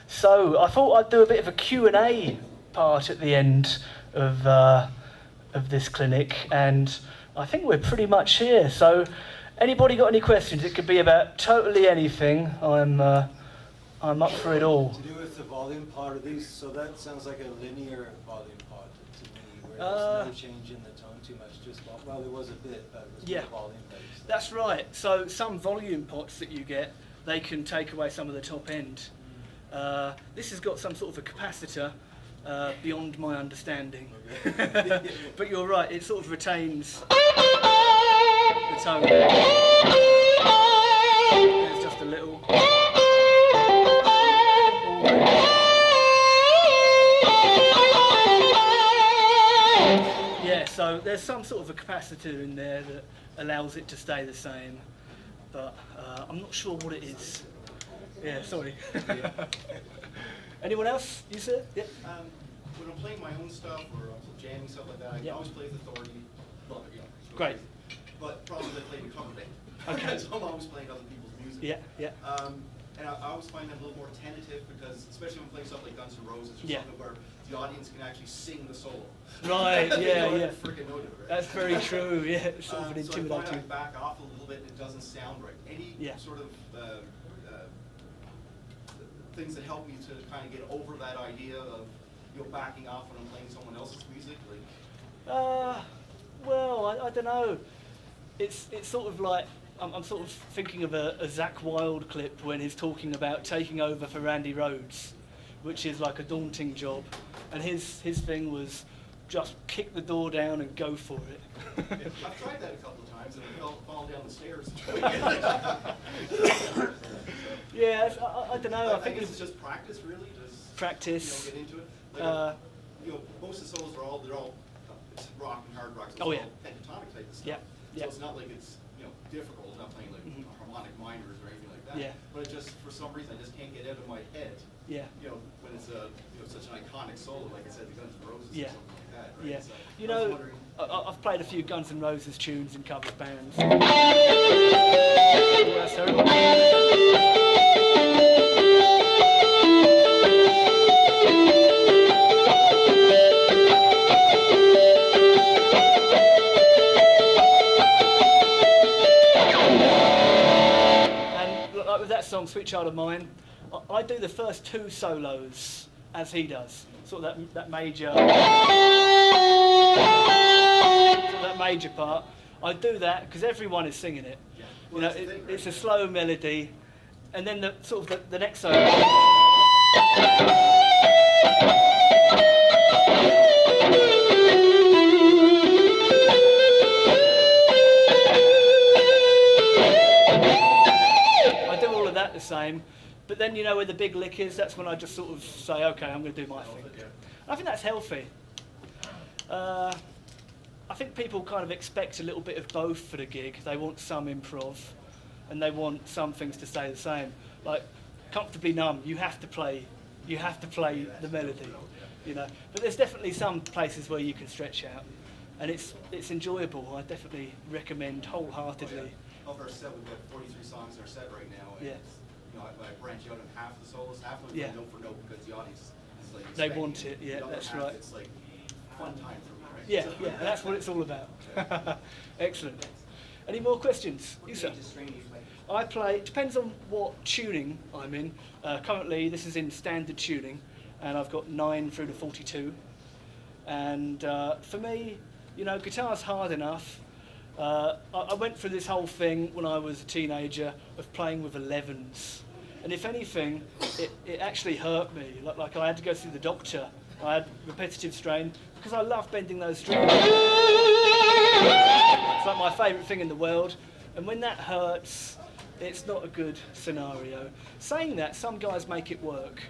So I thought I'd do a bit of a Q&A part at the end of this clinic, and I think we're pretty much here. So anybody got any questions? It could be about totally anything. I'm up for it all. To do with the volume part of these, so that sounds like a linear volume part to me, where there's no change in the tone too much. Just well, there was a bit, but it was more volume based. That's right. So some volume pots that you get, they can take away some of the top end. This has got some sort of a capacitor beyond my understanding. Okay. But you're right, it sort of retains the tone. There's just a little. Yeah, so there's some sort of a capacitor in there that allows it to stay the same, but I'm not sure what it is. Yeah, sorry. Anyone else? You said? Yeah. When I'm playing my own stuff or I'm jamming stuff like that, I always play with authority. Well, Great. But probably I play the cover band. Okay. So I'm always playing other people's music. Yeah, yeah. And I always find them a little more tentative because, especially when I'm playing stuff like Guns N' Roses or something where the audience can actually sing the solo. Right. Yeah, yeah. Freaking note it, right? That's very true. Yeah, it's sort of an So I find I intimidating. back off a little bit and it doesn't sound right. Any sort of things that help me to kind of get over that idea of backing off when I'm playing someone else's music? Well, I don't know. It's sort of like I'm sort of thinking of a Zakk Wylde clip when he's talking about taking over for Randy Rhoads, which is like a daunting job, and his thing was just kick the door down and go for it. I've tried that a couple of times and I've fallen down the stairs. Yeah, I don't know. I think it's just practice, really. Just practice. Get into it. Like most of the solos they're all it's rock and hard rock. So it's all pentatonic type of stuff. Yeah. So it's not like it's difficult. I'm not playing like harmonic minors or anything like that. Yeah. But it just for some reason I just can't get out of my head. Yeah. When it's such an iconic solo, like I said, the Guns N' Roses or something like that. Right? Yeah. So I've played a few Guns N' Roses tunes in cover bands. That's terrible. Like with that song, Sweet Child of Mine, I do the first two solos as he does, sort of that major part. I do that because everyone is singing it. Well, it's a slow melody, and then the next solo. The same, but then where the big lick is, that's when I just sort of say, okay, I'm going to do my thing. I think that's healthy. I think people kind of expect a little bit of both for the gig. They want some improv, and they want some things to stay the same. Like Comfortably Numb, you have to play the melody, But there's definitely some places where you can stretch out, and it's enjoyable. I definitely recommend wholeheartedly. Of our set, we've got 43 songs in our set right now. And I branch out on half the solos, half of them note for note because the audience is like they want it. Yeah, that's right. It's like fun time for me, right? Yeah, yeah, that's what it's all about. Excellent. Any more questions? You, sir? I play. It depends on what tuning I'm in. Currently, this is in standard tuning, and I've got 9 through to 42. And for me, guitar's hard enough. I went through this whole thing when I was a teenager of playing with 11s, and if anything, it actually hurt me. Like I had to go see the doctor. I had repetitive strain because I love bending those strings. It's like my favourite thing in the world, and when that hurts, it's not a good scenario. Saying that, some guys make it work.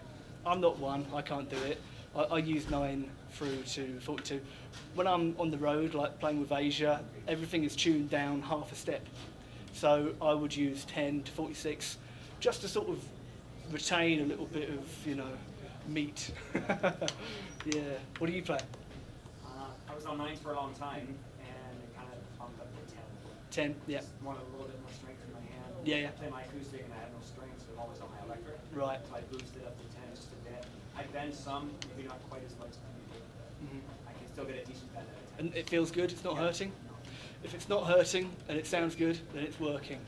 I'm not one. I can't do it. I use 9 through to 42. When I'm on the road, like playing with Asia, everything is tuned down half a step. So I would use 10 to 46 just to sort of retain a little bit of, meat. Yeah. What do you play? I was on 9 for a long time, and it kind of bumped up to 10. 10, yeah. Just want a little bit more strength in my hand. Yeah, yeah. I play my acoustic and I have no strings, so I'm always on my electric. Right. So I boost it up to 10 just a bit. I bend some, maybe not quite as much as you do. I can still get a decent bend out of 10. And it feels good, it's not hurting? If it's not hurting and it sounds good, then it's working.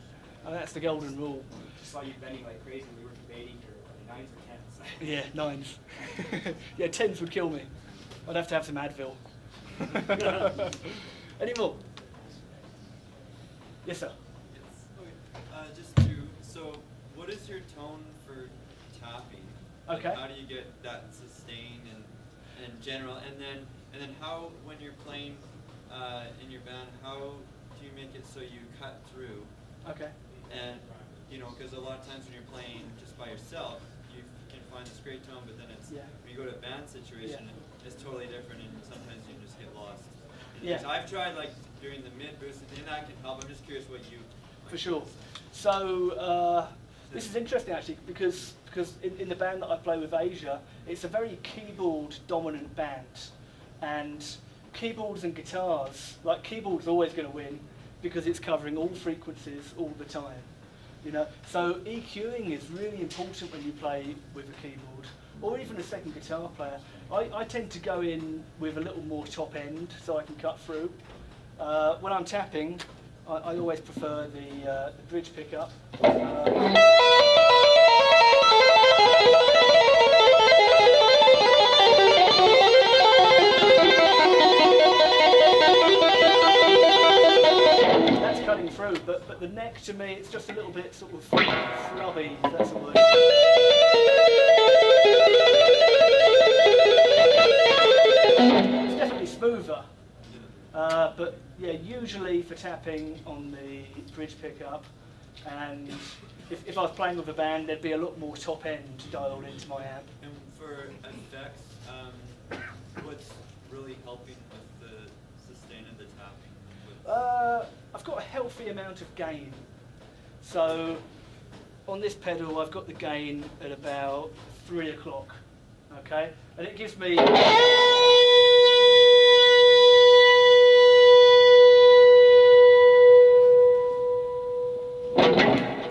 And that's the golden rule. Just saw you bending like crazy. We were debating your 9s or 10s. Yeah, 9s. Yeah, 10s would kill me. I'd have to have some Advil. Any more? Yes, sir. Just two. So, what is your tone for tapping? Like, Okay. how do you get that sustain and general? And then how, when you're playing in your band, how do you make it so you cut through? Okay. And because a lot of times when you're playing just by yourself, you can find this great tone, but then it's when you go to a band situation, it's totally different, and sometimes you just get lost. And I've tried like doing the mid boost, and that can help. I'm just curious what you. For sure. So this is interesting actually because in the band that I play with Asia, it's a very keyboard dominant band, and keyboards and guitars, like keyboard's always going to win because it's covering all frequencies all the time. So EQing is really important when you play with a keyboard or even a second guitar player. I tend to go in with a little more top end so I can cut through. When I'm tapping, I always prefer the bridge pickup. That's cutting through, but the neck to me, it's just a little bit sort of flubby, if that's a word. It's definitely smoother. But yeah, usually for tapping on the bridge pickup, and if I was playing with a band, there'd be a lot more top end dialed into my amp. And for effects, what's really helping with the sustain and the tapping? I've got a healthy amount of gain. So on this pedal, I've got the gain at about 3 o'clock, okay? And it gives me...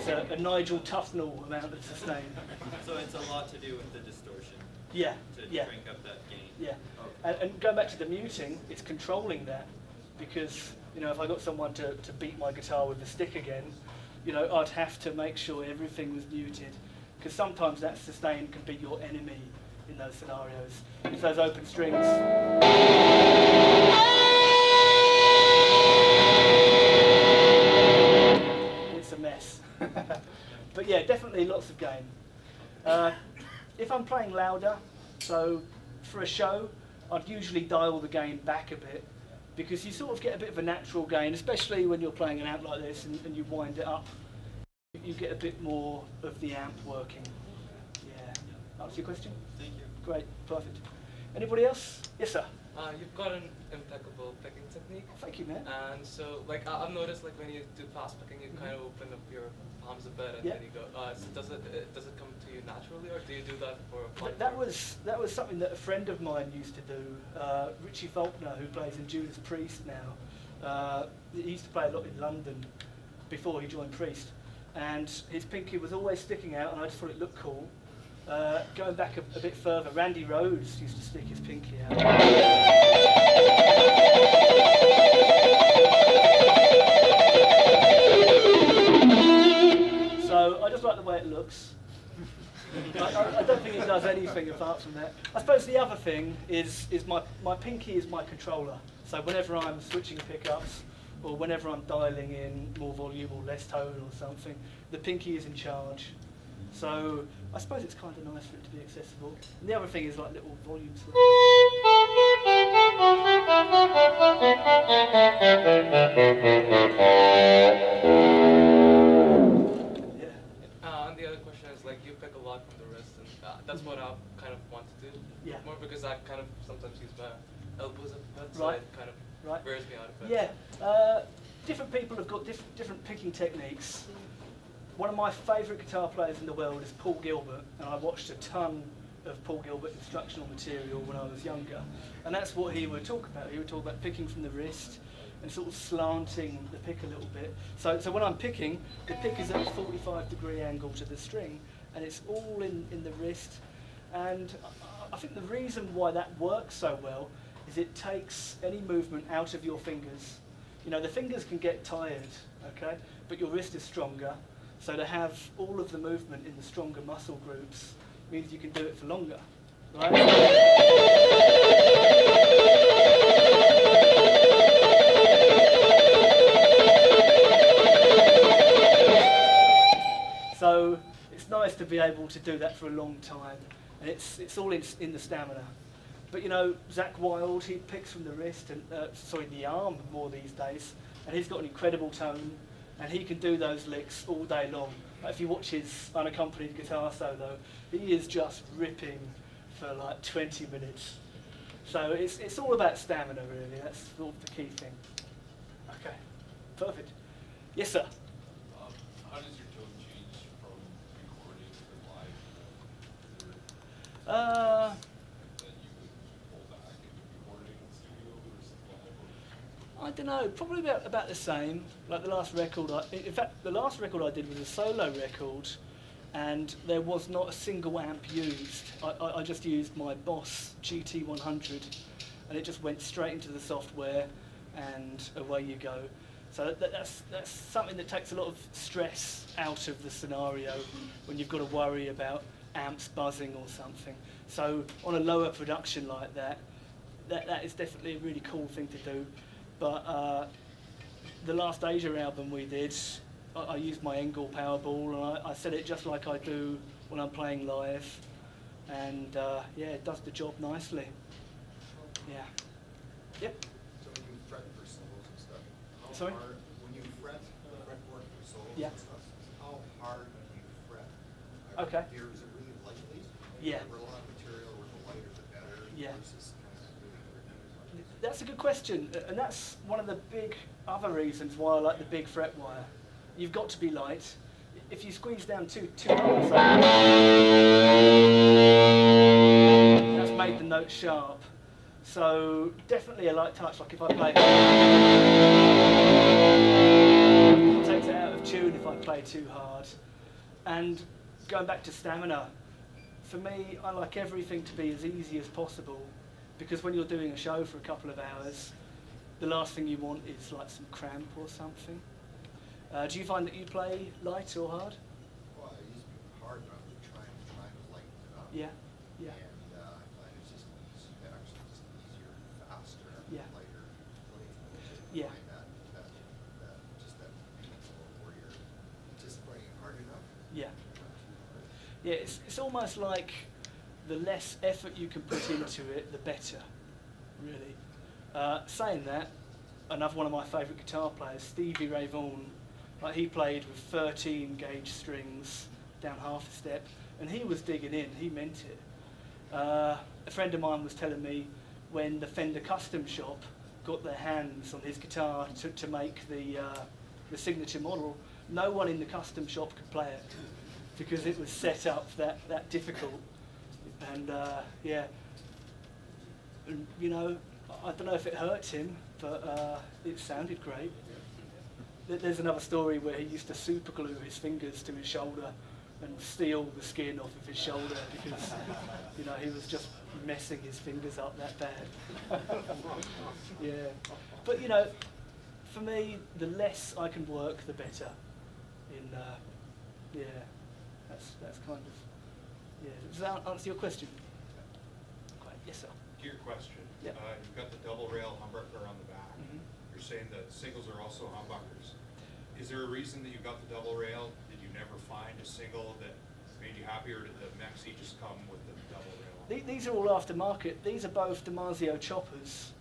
It's a Nigel Tufnell amount of sustain. So it's a lot to do with the distortion. Yeah, To yeah. crank up that gain. Yeah, Okay. and going back to the muting, it's controlling that because if I got someone to beat my guitar with the stick again, I'd have to make sure everything was muted because sometimes that sustain can be your enemy in those scenarios. If those open strings. It's a mess. But yeah, definitely lots of gain. If I'm playing louder, so for a show, I'd usually dial the gain back a bit because you sort of get a bit of a natural gain, especially when you're playing an amp like this and you wind it up. You get a bit more of the amp working. Yeah. Answer your question? Thank you. Great, perfect. Anybody else? Yes, sir. You've got an impeccable picking technique. Thank you, man. And so, I've noticed, when you do fast picking, you kind of open up your palms a bit, and then you go. So does it come to you naturally, or do you do that for fun? That was something that a friend of mine used to do. Richie Faulkner, who plays in Judas Priest now. He used to play a lot in London before he joined Priest, and his pinky was always sticking out, and I just thought it looked cool. Going back a bit further, Randy Rhoads used to stick his pinky out. So I just like the way it looks. I don't think it does anything apart from that. I suppose the other thing is my pinky is my controller. So whenever I'm switching pickups, or whenever I'm dialing in more volume or less tone or something, the pinky is in charge. So I suppose it's kind of nice for it to be accessible. And the other thing is like little volume switches. And the other question is, you pick a lot from the wrist, and that's what I kind of want to do. Yeah. More because I kind of sometimes use my elbows a bit, so Right. it kind of Right. wears me out a bit. Yeah, different people have got different picking techniques. One of my favourite guitar players in the world is Paul Gilbert, and I watched a ton of Paul Gilbert instructional material when I was younger, and that's what he would talk about. He would talk about picking from the wrist, and sort of slanting the pick a little bit. So when I'm picking, the pick is at a 45-degree angle to the string, and it's all in the wrist. And I think the reason why that works so well is it takes any movement out of your fingers. You know, the fingers can get tired, okay, but your wrist is stronger, so to have all of the movement in the stronger muscle groups means you can do it for longer, right? So it's nice to be able to do that for a long time, and it's all in the stamina. But you know, Zach Wilde, he picks from the wrist and the arm more these days, and he's got an incredible tone, and he can do those licks all day long. Like if you watch his unaccompanied guitar solo, he is just ripping for like 20 minutes. So it's all about stamina, really. That's sort of the key thing. Okay, perfect. Yes, sir. How does your tone change from recording to live? That you would pull back in recording in studio versus live? I don't know. Probably about the same. Like the last record, in fact, the last record I did was a solo record, and there was not a single amp used. I just used my Boss GT100, and it just went straight into the software, and away you go. So that's something that takes a lot of stress out of the scenario when you've got to worry about amps buzzing or something. So on a lower production like that is definitely a really cool thing to do. But the last Asia album we did, I used my Engel Powerball, and I set it just like I do when I'm playing live, and yeah, it does the job nicely. Yeah. Yep. So when you fret for solos and stuff, how Sorry? hard, when you fret fretboard for solos Yeah. and stuff, how hard do you fret? Okay. Is it really lightly? Yeah. Or a lot of material, or the lighter the better? Yeah. Versus kind of really That's a good question, and that's one of the big other reasons why I like the big fret wire. You've got to be light. If you squeeze down too hard, that's made the note sharp. So definitely a light touch. Like if I play, it takes it out of tune if I play too hard. And going back to stamina, for me, I like everything to be as easy as possible, because when you're doing a show for a couple of hours, the last thing you want is like some cramp or something. Do you find that you play light or hard? Well, it used to be hard, but I'm trying to lighten it up. Yeah, yeah. And I find it's just easier, actually just easier, faster, Yeah. lighter playing. Yeah. Just that principle where you're just playing hard enough. Yeah. Not too hard. Yeah, it's almost like the less effort you can put into it, the better, really. Saying that, another one of my favourite guitar players, Stevie Ray Vaughan, like he played with 13 gauge strings down half a step, and he was digging in, he meant it. A friend of mine was telling me when the Fender Custom Shop got their hands on his guitar to make the signature model, no one in the custom shop could play it because it was set up that difficult. And yeah, and, you know, I don't know if it hurt him, but it sounded great. There's another story where he used to super glue his fingers to his shoulder and steal the skin off of his shoulder because, you know, he was just messing his fingers up that bad. Yeah, but you know, for me, the less I can work, the better. Yeah, that's kind of, yeah. Does that answer your question? Great. Yes, sir. To your question, Yeah. you've got the double rail humbucker on the back. Mhm. You're saying that singles are also humbuckers. Is there a reason that you got the double rail? Did you never find a single that made you happy, or did the Mexi just come with the double rail? These are all aftermarket. These are both Damasio choppers,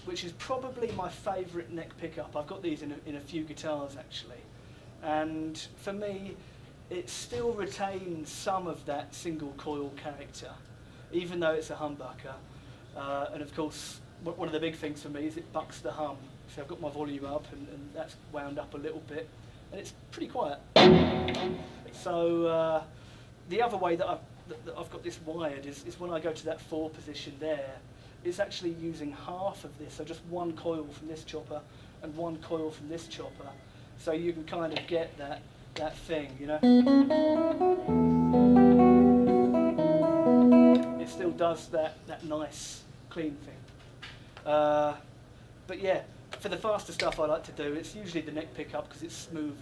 which is probably my favourite neck pickup. I've got these in a few guitars actually, and for me, it still retains some of that single coil character, even though it's a humbucker. And of course, one of the big things for me is it bucks the hum. So I've got my volume up, and that's wound up a little bit, and it's pretty quiet. So the other way that I've got this wired is when I go to that 4 position there, it's actually using half of this, so just one coil from this chopper and one coil from this chopper, so you can kind of get that thing, you know. It still does that nice clean thing. But yeah, for the faster stuff I like to do, it's usually the neck pickup because it's smoother.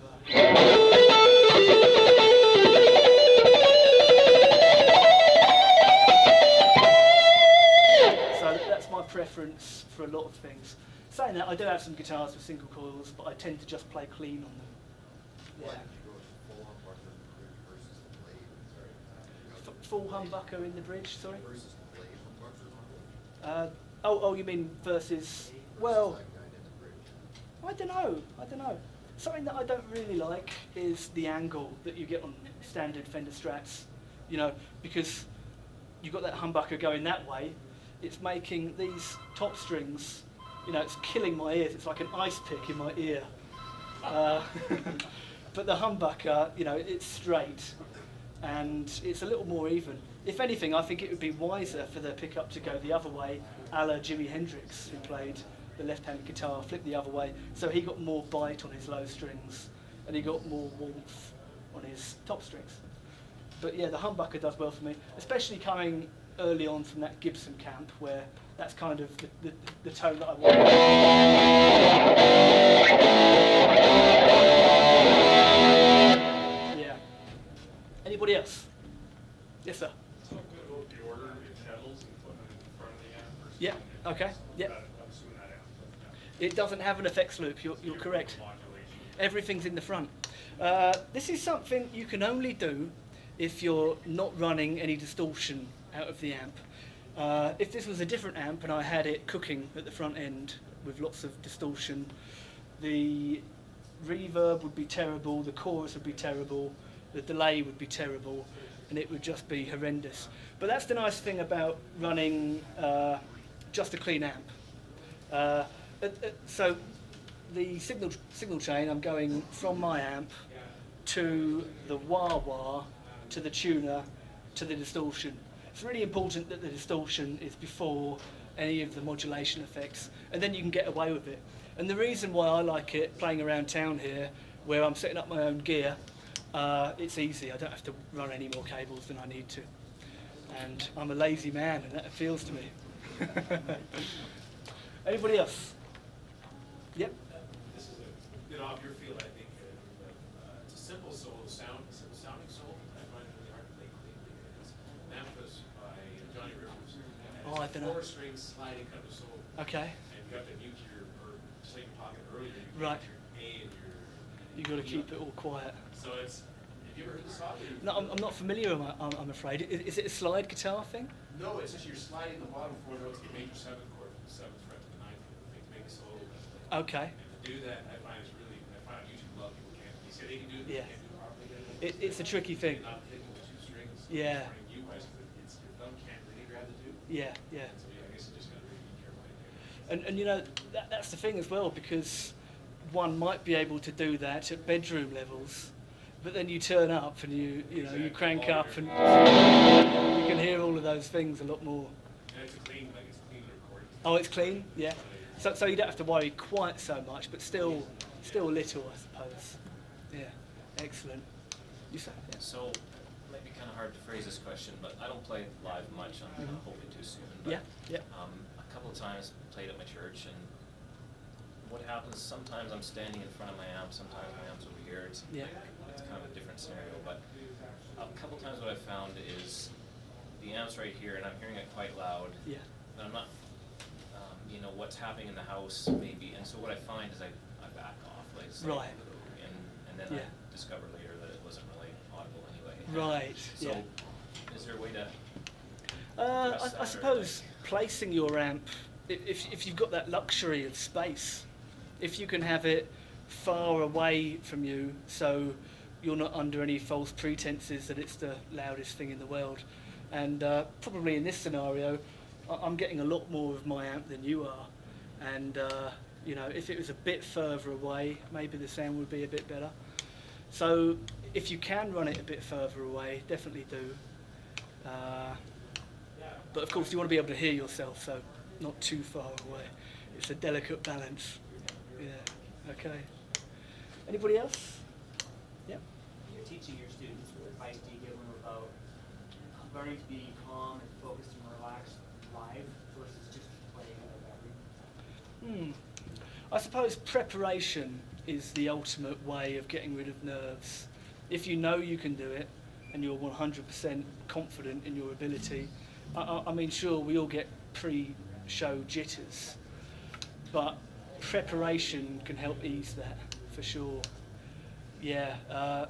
So that's my preference for a lot of things. Saying that, I do have some guitars with single coils, but I tend to just play clean on them. Yeah. Why did you go with full humbucker in the bridge versus the blade? Sorry. Full humbucker in the bridge, sorry? Versus the blade humbucker on the Oh, you mean versus, well, that guy in the bridge. I don't know. Something that I don't really like is the angle that you get on standard Fender Strats, you know, because you've got that humbucker going that way, it's making these top strings, you know, it's killing my ears. It's like an ice pick in my ear. But the humbucker, you know, it's straight and it's a little more even. If anything, I think it would be wiser for the pickup to go the other way, a la Jimi Hendrix, who played the left-handed guitar, flipped the other way, so he got more bite on his low strings and he got more warmth on his top strings. But yeah, the humbucker does well for me, especially coming early on from that Gibson camp, where that's kind of the tone that I want. Yeah. Anybody else? Yes, sir. Talk about the order of the pedals and putting them in front of the amp versus Yeah. behind the Okay. amp. Yeah. I'm assuming that amp doesn't have It doesn't have an effects loop. You're correct. modulation. Everything's in the front. This is something you can only do if you're not running any distortion out of the amp. If this was a different amp and I had it cooking at the front end with lots of distortion, the reverb would be terrible, the chorus would be terrible, the delay would be terrible, and it would just be horrendous. But that's the nice thing about running just a clean amp. So the signal chain, I'm going from my amp to the wah-wah, to the tuner, to the distortion. It's really important that the distortion is before any of the modulation effects, and then you can get away with it. And the reason why I like it playing around town here, where I'm setting up my own gear, it's easy. I don't have to run any more cables than I need to. And I'm a lazy man, and that appeals to me. Anybody else? Yep. This is a bit off your field, I think. It's a simple solo sound, a simple sounding solo. I find it really hard to play cleanly. It's Memphis by Johnny Rivers. And Oh, I it's don't know. 4 strings sliding kind of solo. Okay. And you have to mute your, or just like you were talking earlier, you Right. mute your A and your. You've got to keep it all quiet. So it's. Have you ever heard this song? No, I'm not familiar, I'm afraid. Is it a slide guitar thing? No, it's just you're sliding the bottom 4 notes of the major 7th chord from the 7th fret to the 9th fret to make a solo. Okay. And to do that, I find it's really, I find on YouTube a lot of people can't. They say they can do it, but Yeah. they can't do it properly. It's a tricky thing. Not hitting with 2 strings. Yeah. You guys, it's your thumb can't really grab the 2. Yeah, yeah. So yeah, I guess you just gotta really be careful. How you do it. And you know, that's the thing as well, because one might be able to do that at bedroom levels, but then you turn up and you know, you crank up and you can hear all of those things a lot more. And it's a clean, like it's a clean recording. Oh, it's clean? Yeah. So you don't have to worry quite so much, but still a little, I suppose. Yeah, excellent. You say? Yeah. So, it might be kind of hard to phrase this question, but I don't play live much. I'm hoping too soon. But, Yeah, yeah. A couple of times played at my church, and what happens, sometimes I'm standing in front of my amp, sometimes my amp's over here. It's kind of a different scenario, but a couple of times what I've found is the amp's right here, and I'm hearing it quite loud. Yeah. But I'm not, you know, what's happening in the house maybe, and so what I find is I back off, like, say, Right. and then Yeah. I discover later that it wasn't really audible anyway. Right, So, yeah. is there a way to? I suppose placing your amp, if you've got that luxury of space, if you can have it far away from you, so you're not under any false pretenses that it's the loudest thing in the world. And probably in this scenario, I'm getting a lot more of my amp than you are. And you know, if it was a bit further away, maybe the sound would be a bit better. So if you can run it a bit further away, definitely do. But of course, you want to be able to hear yourself, so not too far away. It's a delicate balance. Yeah. Okay. Anybody else? Yeah. You're teaching your students. What advice do you give them about learning to be calm and focused and relaxed live versus just playing in a battery? I suppose preparation is the ultimate way of getting rid of nerves. If you know you can do it and you're 100% confident in your ability, I mean, sure, we all get pre-show jitters, but preparation can help ease that, for sure. Yeah,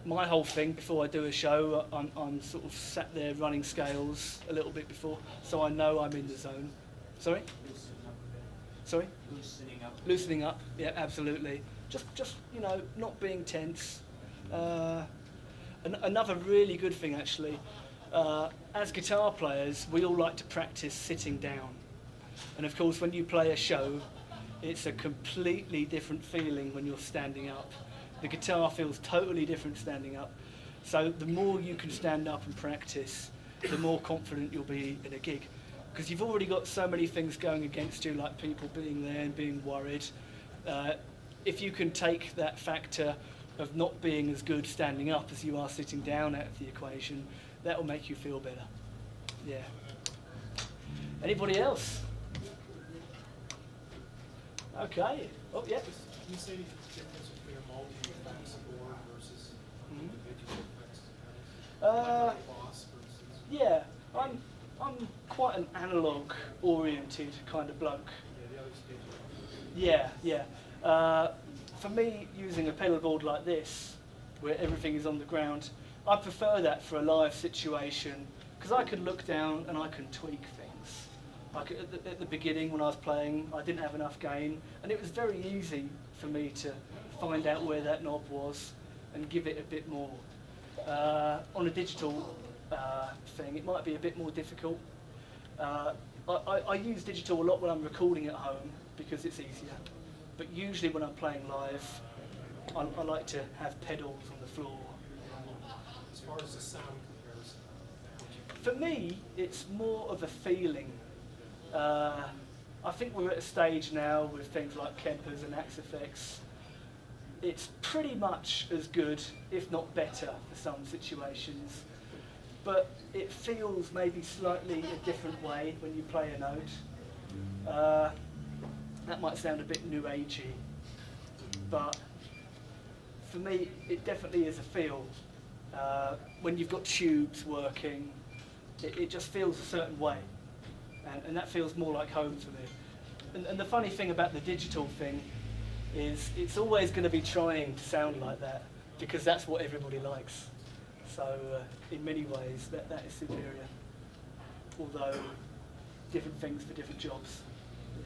my whole thing before I do a show, I'm sort of sat there running scales a little bit before, so I know I'm in the zone. Sorry? Loosening up a bit. Sorry? Loosening up. Loosening up, yeah, absolutely. Just you know, not being tense. Another really good thing, actually, as guitar players, we all like to practice sitting down. And of course, when you play a show, it's a completely different feeling when you're standing up. The guitar feels totally different standing up. So the more you can stand up and practice, the more confident you'll be in a gig. Because you've already got so many things going against you, like people being there and being worried. If you can take that factor of not being as good standing up as you are sitting down out of the equation, that will make you feel better. Yeah. Anybody else? Okay. Oh, yeah. Can you say the difference between a multi-effects board versus individual effects? Yeah, I'm quite an analog-oriented kind of bloke. Yeah, yeah. For me, using a pedal board like this, where everything is on the ground, I prefer that for a live situation, because I can look down and I can tweak things. Like at the beginning when I was playing, I didn't have enough gain, and it was very easy for me to find out where that knob was and give it a bit more. On a digital thing, it might be a bit more difficult. I use digital a lot when I'm recording at home because it's easier, but usually when I'm playing live, I like to have pedals on the floor. As far as the sound comparison? For me, it's more of a feeling. I think we're at a stage now with things like Kempers and Axe Effects. It's pretty much as good, if not better, for some situations. But it feels maybe slightly a different way when you play a note. That might sound a bit new agey, but for me, it definitely is a feel. When you've got tubes working, it just feels a certain way. And that feels more like home for me. And the funny thing about the digital thing is it's always going to be trying to sound like that because that's what everybody likes. So in many ways, that is superior. Although different things for different jobs. Yeah.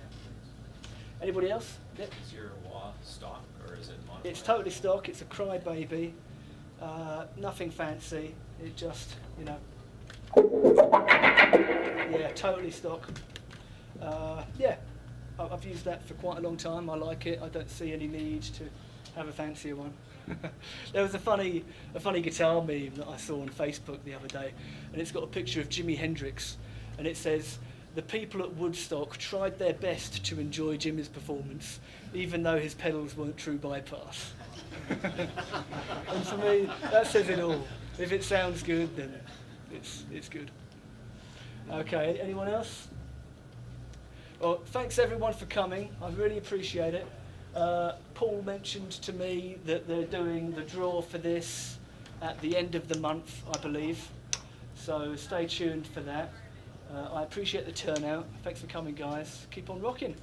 Anybody else? Yep. Is your wah stock or is it modified? It's totally stock. It's a crybaby. Nothing fancy. It just, you know. Yeah, totally stock. Yeah, I've used that for quite a long time. I like it. I don't see any need to have a fancier one. There was a funny guitar meme that I saw on Facebook the other day, and it's got a picture of Jimi Hendrix, and it says, "The people at Woodstock tried their best to enjoy Jimmy's performance, even though his pedals weren't true bypass." And for me, that says it all. If it sounds good, then it's good. Okay, anyone else? Well, thanks everyone for coming. I really appreciate it. Paul mentioned to me that they're doing the draw for this at the end of the month, I believe. So stay tuned for that. I appreciate the turnout. Thanks for coming, guys. Keep on rocking.